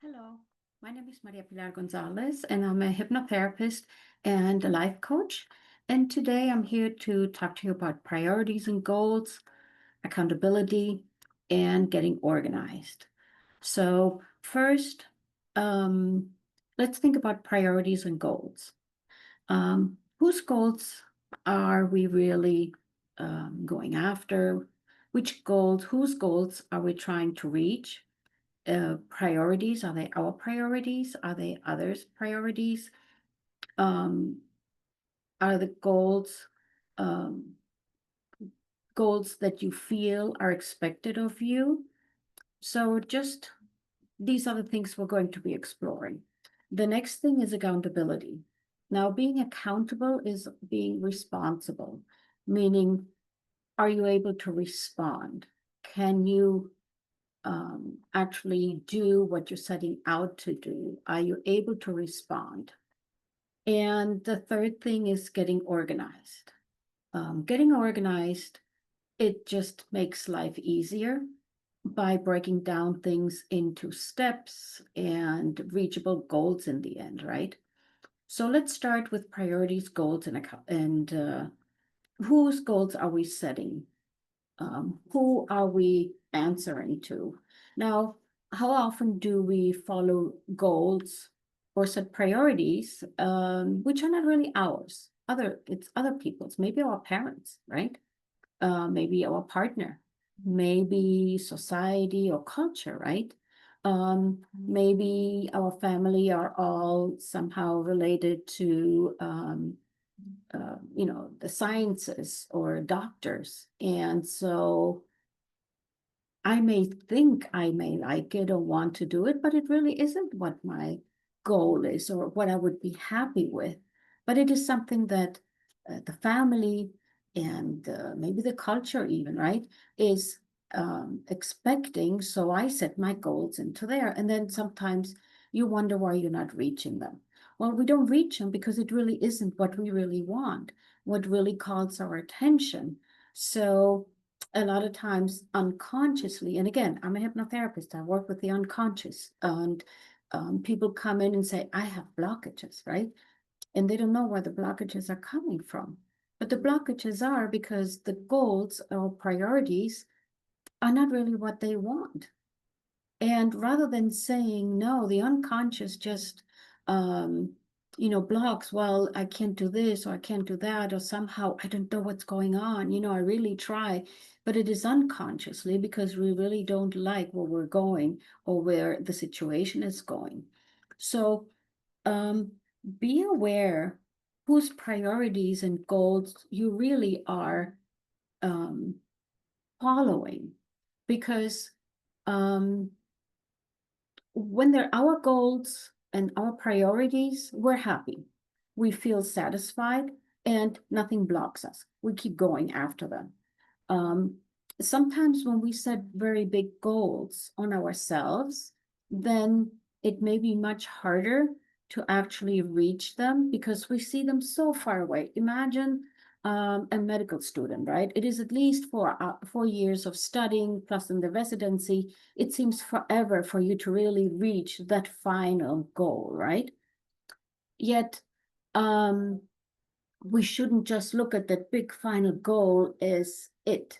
Hello, my name is Maria-Pilar Gonzalez, and I'm a hypnotherapist and a life coach. And today I'm here to talk to you about priorities and goals, accountability, and getting organized. So, first, um, let's think about priorities and goals. Whose goals are we really going after? Whose goals are we trying to reach? Priorities? Are they our priorities? Are they others' priorities? Um, are the um, goals that you feel are expected of you? So just these are the things we're going to be exploring. The next thing is accountability. Now, being accountable is being responsible, meaning, are you able to respond? Can you actually do what you're setting out to do? Are you able to respond? And the third thing is getting organized. Getting organized, it just makes life easier by breaking down things into steps and reachable goals in the end, right? So let's start with priorities, goals, and whose goals are we setting? Who are we answering to? Now, how often do we follow goals or set priorities, which are not really ours? It's other people's, maybe our parents, right? Maybe our partner, maybe society or culture, right? Maybe our family are all somehow related to the sciences or doctors. And so I may think I may like it or want to do it, but it really isn't what my goal is or what I would be happy with. But it is something that the family and maybe the culture, even, right, is expecting. So I set my goals into there. And then sometimes you wonder why you're not reaching them. Well, we don't reach them because it really isn't what we really want, what really calls our attention. So a lot of times unconsciously, and again, I'm a hypnotherapist, I work with the unconscious, and people come in and say, I have blockages, right? And they don't know where the blockages are coming from. But the blockages are because the goals or priorities are not really what they want. And rather than saying no, the unconscious just, um, blocks, well, I can't do this or I can't do that, or somehow I don't know what's going on. I really try, but it is unconsciously because we really don't like where we're going or where the situation is going. So um, be aware whose priorities and goals you really are um, following because um, when they're our goals and our priorities, we're happy. We feel satisfied and nothing blocks us. We keep going after them. Um, Sometimes when we set very big goals on ourselves, then it may be much harder to actually reach them because we see them so far away. Imagine a medical student, right? It is at least 4 years of studying, plus in the residency. It seems forever for you to really reach that final goal, right? Yet, um, we shouldn't just look at that big final goal as it,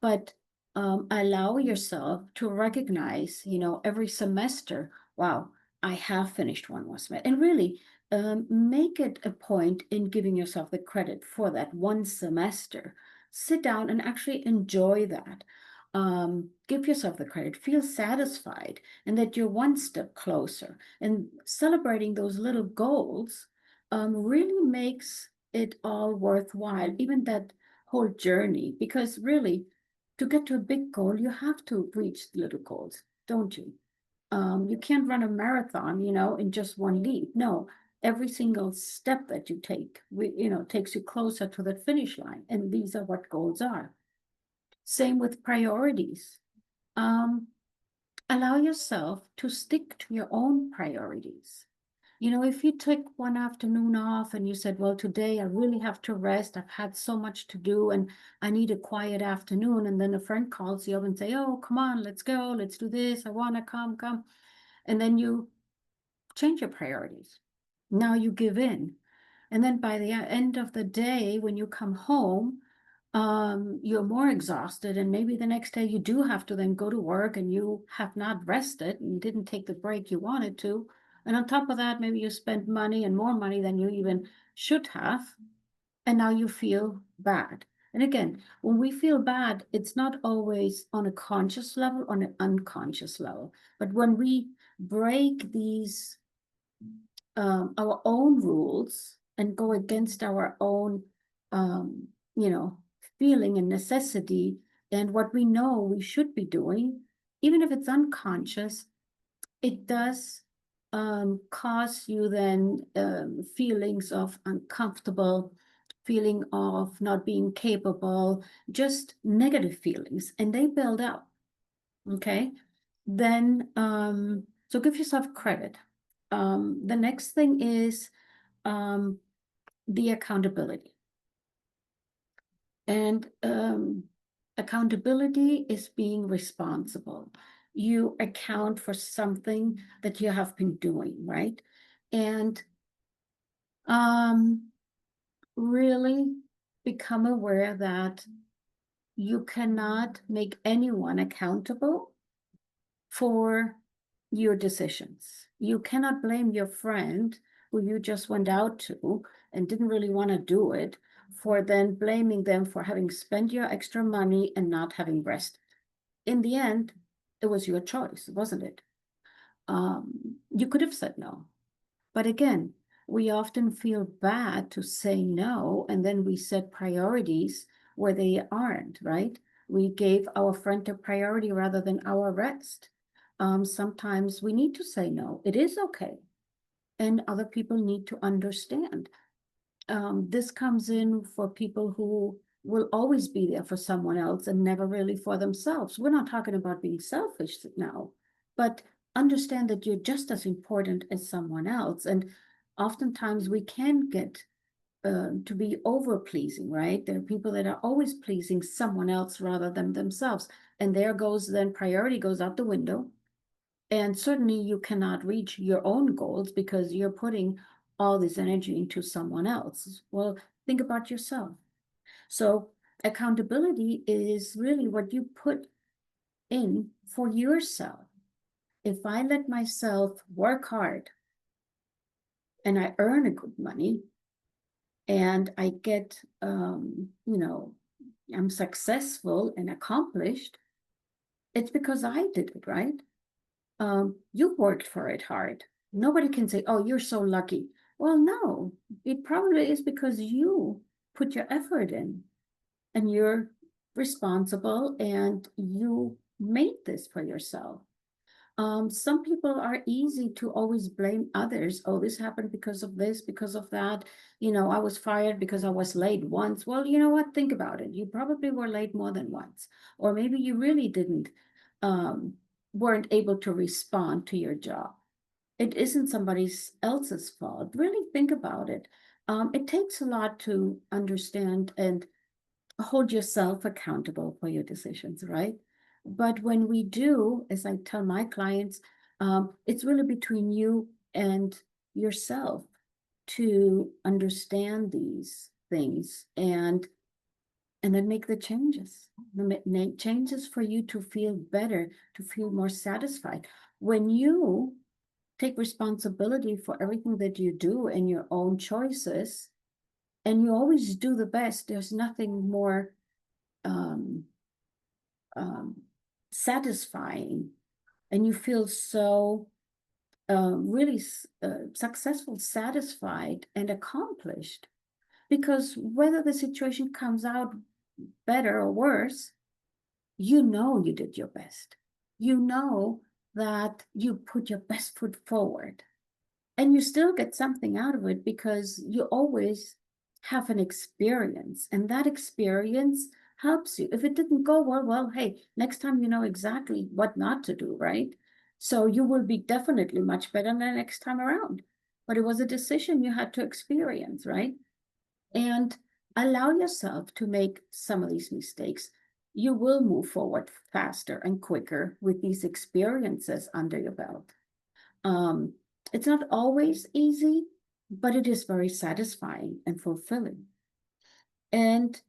but allow yourself to recognize, every semester, wow, I have finished one more semester. And really make it a point in giving yourself the credit for that one semester. Sit down and actually enjoy that. Give yourself the credit, feel satisfied, and that you're one step closer. And celebrating those little goals really makes it all worthwhile, even that whole journey, because really, to get to a big goal, you have to reach little goals, don't you? You can't run a marathon, in just one leap. No, every single step that you take, takes you closer to the finish line. And these are what goals are. Same with priorities. Um, Allow yourself to stick to your own priorities. If you took one afternoon off and you said, well, today I really have to rest, I've had so much to do and I need a quiet afternoon. And then a friend calls you up and say, oh, come on, let's go, let's do this. I want to come. And then you change your priorities. Now you give in. And then by the end of the day, when you come home, you're more exhausted. And maybe the next day you do have to then go to work and you have not rested and didn't take the break you wanted to. And on top of that, maybe you spent money and more money than you even should have. And now you feel bad. And again, when we feel bad, it's not always on a conscious level, on an unconscious level. But when we break these our own rules and go against our own, um, you know, feeling and necessity and what we know we should be doing, even if it's unconscious, it does cause you then feelings of uncomfortable, feeling of not being capable, just negative feelings, and they build up. Okay, then so give yourself credit. The next thing is um, the accountability. And accountability is being responsible. You account for something that you have been doing, right? And um, really become aware that you cannot make anyone accountable for your decisions. You cannot blame your friend who you just went out to and didn't really want to do it for then blaming them for having spent your extra money and not having rested. In the end, it was your choice, wasn't it? You could have said no. But again, we often feel bad to say no, and then we set priorities where they aren't, right? We gave our friend a priority rather than our rest. Sometimes we need to say no. It is okay. And other people need to understand. This comes in for people who will always be there for someone else and never really for themselves. We're not talking about being selfish now, but understand that you're just as important as someone else. And oftentimes we can get to be over pleasing, right? There are people that are always pleasing someone else rather than themselves. And there goes then priority goes out the window. And certainly you cannot reach your own goals because you're putting all this energy into someone else. Well, think about yourself. So accountability is really what you put in for yourself. If I let myself work hard and I earn a good money and I get, I'm successful and accomplished, it's because I did it, right? You worked for it hard. Nobody can say, oh, you're so lucky. Well, no, it probably is because you put your effort in and you're responsible and you made this for yourself. Some people are easy to always blame others. Oh, this happened because of this, because of that. I was fired because I was late once. Well, you know what? Think about it. You probably were late more than once. Or maybe you really didn't, um, weren't able to respond to your job. It isn't somebody else's fault. Really think about it. It takes a lot to understand and hold yourself accountable for your decisions, right? But when we do, as I tell my clients, it's really between you and yourself to understand these things and then make the changes. Make changes for you to feel better, to feel more satisfied. When you take responsibility for everything that you do and your own choices, and you always do the best, there's nothing more um, um, satisfying, and you feel so really successful, satisfied, and accomplished. Because whether the situation comes out better or worse, you know you did your best. You know that you put your best foot forward. And you still get something out of it because you always have an experience, and that experience helps you. If it didn't go well, hey, next time you know exactly what not to do, right? So you will be definitely much better the next time around. But it was a decision you had to experience, right? And allow yourself to make some of these mistakes. You will move forward faster and quicker with these experiences under your belt. Um, it's not always easy, but it is very satisfying and fulfilling. And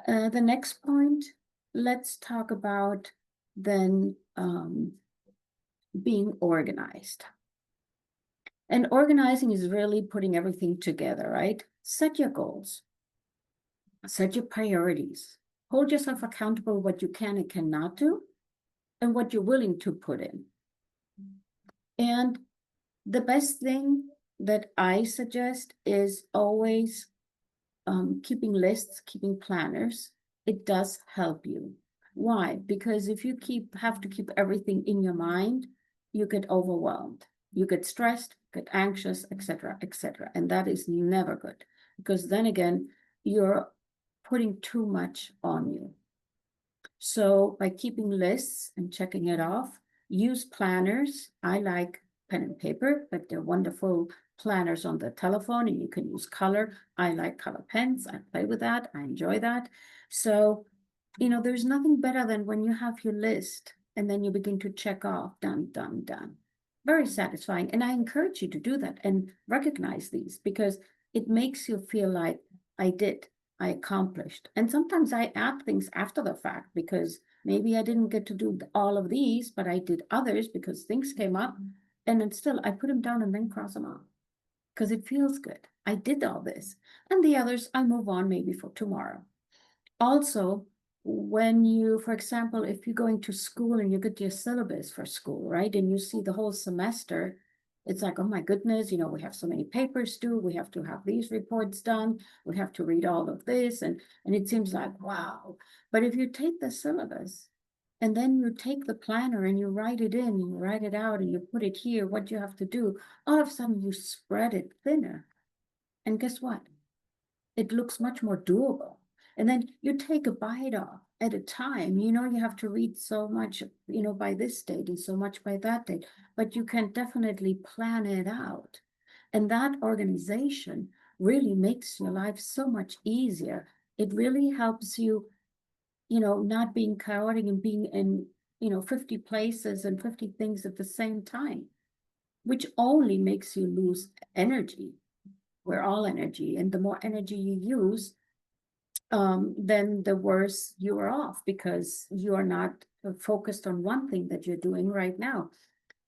the next point, let's talk about then being organized. And organizing is really putting everything together, right? Set your goals, set your priorities, hold yourself accountable what you can and cannot do, and what you're willing to put in. And the best thing that I suggest is always keeping lists, keeping planners. It does help you. Why? Because if you have to keep everything in your mind, you get overwhelmed. You get stressed, get anxious, etc., etc. And that is never good. Because then again, you're putting too much on you. So by keeping lists and checking it off, use planners. I like pen and paper, but they're wonderful planners on the telephone and you can use color. I like color pens. I play with that. I enjoy that. So, there's nothing better than when you have your list and then you begin to check off, done, done, done. Very satisfying. And I encourage you to do that and recognize these because it makes you feel like I did. I accomplished. And sometimes I add things after the fact because maybe I didn't get to do all of these, but I did others because things came up. And then still I put them down and then cross them off because it feels good. I did all this. And the others I move on maybe for tomorrow. Also, when you, for example, if you're going to school and you get your syllabus for school, right, and you see the whole semester, it's like, oh my goodness, we have so many papers due, we have to have these reports done, we have to read all of this, and it seems like, wow. But if you take the syllabus and then you take the planner and you write it in, you write it out, and you put it here, what you have to do, all of a sudden you spread it thinner. And guess what? It looks much more doable. And then you take a bite off at a time. You have to read so much, by this date and so much by that date, but you can definitely plan it out. And that organization really makes your life so much easier. It really helps you, not being chaotic and being in, 50 places and 50 things at the same time, which only makes you lose energy. We're all energy. And the more energy you use, then the worse you are off because you are not focused on one thing that you're doing right now.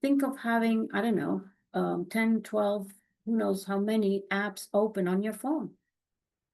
Think of having, I don't know, 10, 12, who knows how many apps open on your phone.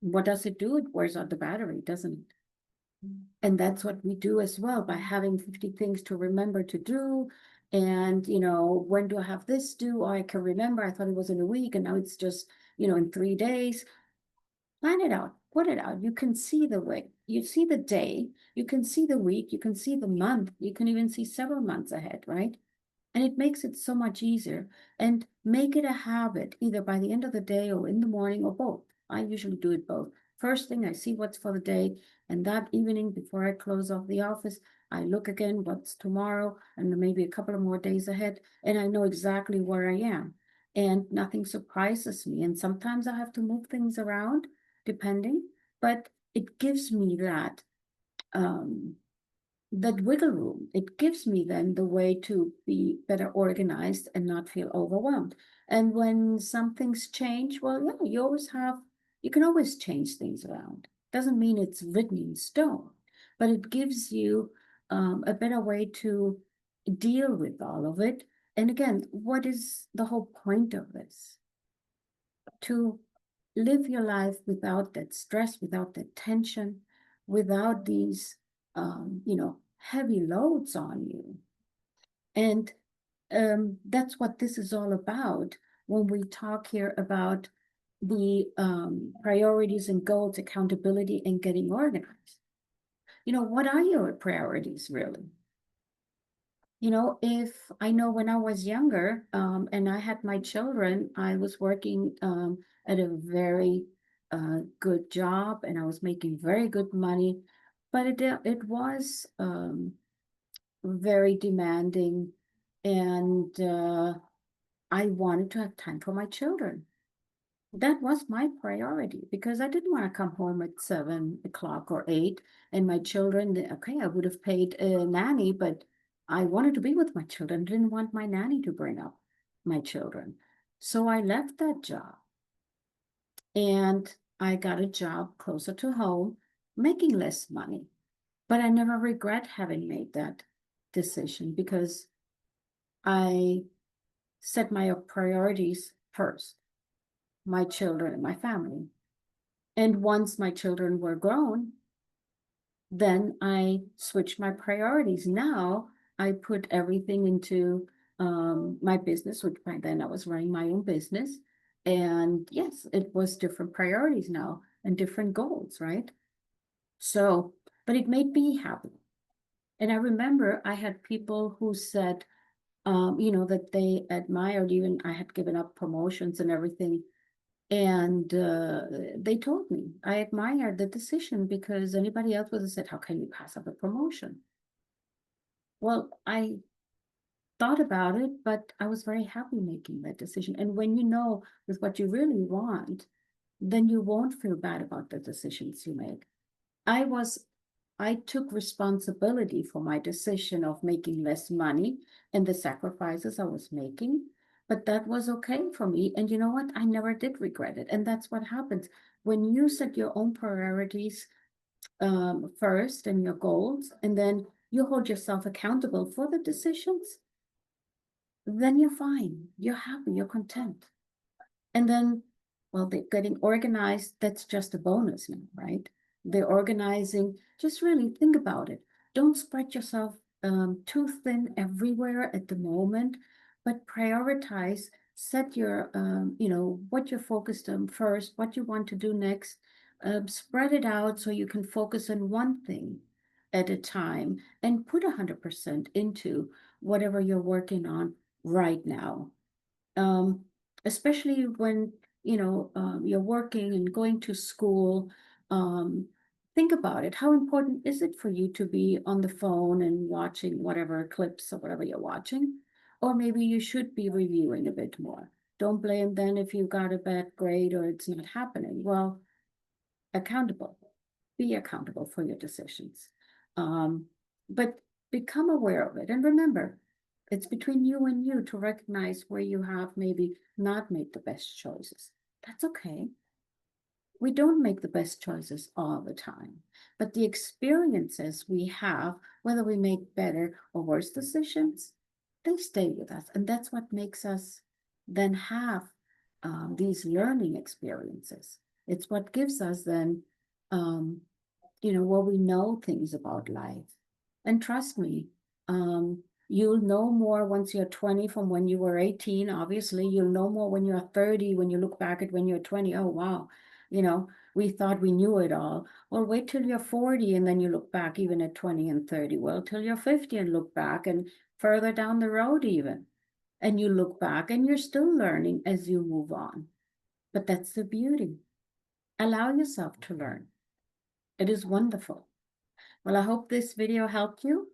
What does it do? It wears out the battery, doesn't it? And that's what we do as well by having 50 things to remember to do. And, when do I have this due? Oh, I can remember, I thought it was in a week and now it's just, in 3 days. Plan it out, put it out. You can see the week, you see the day, you can see the week, you can see the month, you can even see several months ahead, right? And it makes it so much easier. And make it a habit, either by the end of the day or in the morning or both. I usually do it both. First thing, I see what's for the day. And that evening, before I close off the office, I look again what's tomorrow and maybe a couple of more days ahead. And I know exactly where I am. And nothing surprises me. And sometimes I have to move things around depending, but it gives me um, that wiggle room. It gives me then the way to be better organized and not feel overwhelmed. And when some things change, well, yeah, you can always change things around. Doesn't mean it's written in stone, but it gives you a better way to deal with all of it. And again, what is the whole point of this? To live your life without that stress, without that tension, without these, heavy loads on you. And that's what this is all about when we talk here about the priorities and goals, accountability, and getting organized. What are your priorities really? If I know when I was younger, and I had my children, I was working at a very good job and I was making very good money, but it was very demanding, and I wanted to have time for my children. That was my priority because I didn't want to come home at 7 o'clock or 8 and my children, okay, I would have paid a nanny, but I wanted to be with my children, didn't want my nanny to bring up. my children. So I left that job and I got a job closer to home, making less money. But I never regret having made that decision because I set my priorities first, my children and my family. And once my children were grown, then I switched my priorities. Now I put everything into my business, which by then I was running my own business. And yes, it was different priorities now and different goals, right? So, but it made me happy. And I remember I had people who said, that they admired, even I had given up promotions and everything. And they told me I admired the decision because anybody else would have said, how can you pass up a promotion? Well, I thought about it, but I was very happy making that decision. And when you know with what you really want, then you won't feel bad about the decisions you make. I was I took responsibility for my decision of making less money and the sacrifices I was making, but that was okay for me. And you know what? I never did regret it. And that's what happens when you set your own priorities first and your goals, and then you hold yourself accountable for the decisions, then you're fine. You're happy. You're content. And then, well, they're getting organized. That's just a bonus now, right? They're organizing. Just really think about it. Don't spread yourself too thin everywhere at the moment, but prioritize. Set your, what you're focused on first, what you want to do next. Spread it out so you can focus on one thing at a time and put 100% into whatever you're working on right now. um, Especially when you're working and going to school. Um, think about it. How important is it for you to be on the phone and watching whatever clips or whatever you're watching? Or maybe you should be reviewing a bit more. Don't blame then if you got a bad grade or it's not happening. Well, accountable. Be accountable for your decisions. Um, but become aware of it. And remember, it's between you and you to recognize where you have maybe not made the best choices. That's okay. We don't make the best choices all the time, but the experiences we have, whether we make better or worse decisions, they stay with us. And that's what makes us then have these learning experiences. It's what gives us then, um, where we know things about life. And trust me, you'll know more once you're 20 from when you were 18. Obviously, you'll know more when you're 30, when you look back at when you're 20. Oh, wow, we thought we knew it all. Well, wait till you're 40 and then you look back even at 20 and 30. Well, till you're 50 and look back and further down the road even. And you look back and you're still learning as you move on. But that's the beauty. Allow yourself to learn. It is wonderful. Well, I hope this video helped you,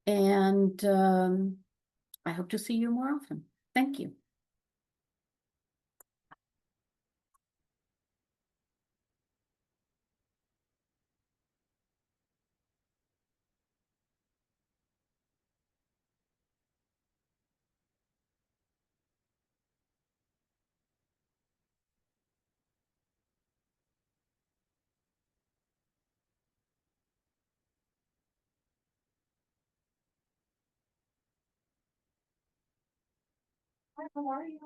and I hope to see you more often. Thank you. Hi, how are you?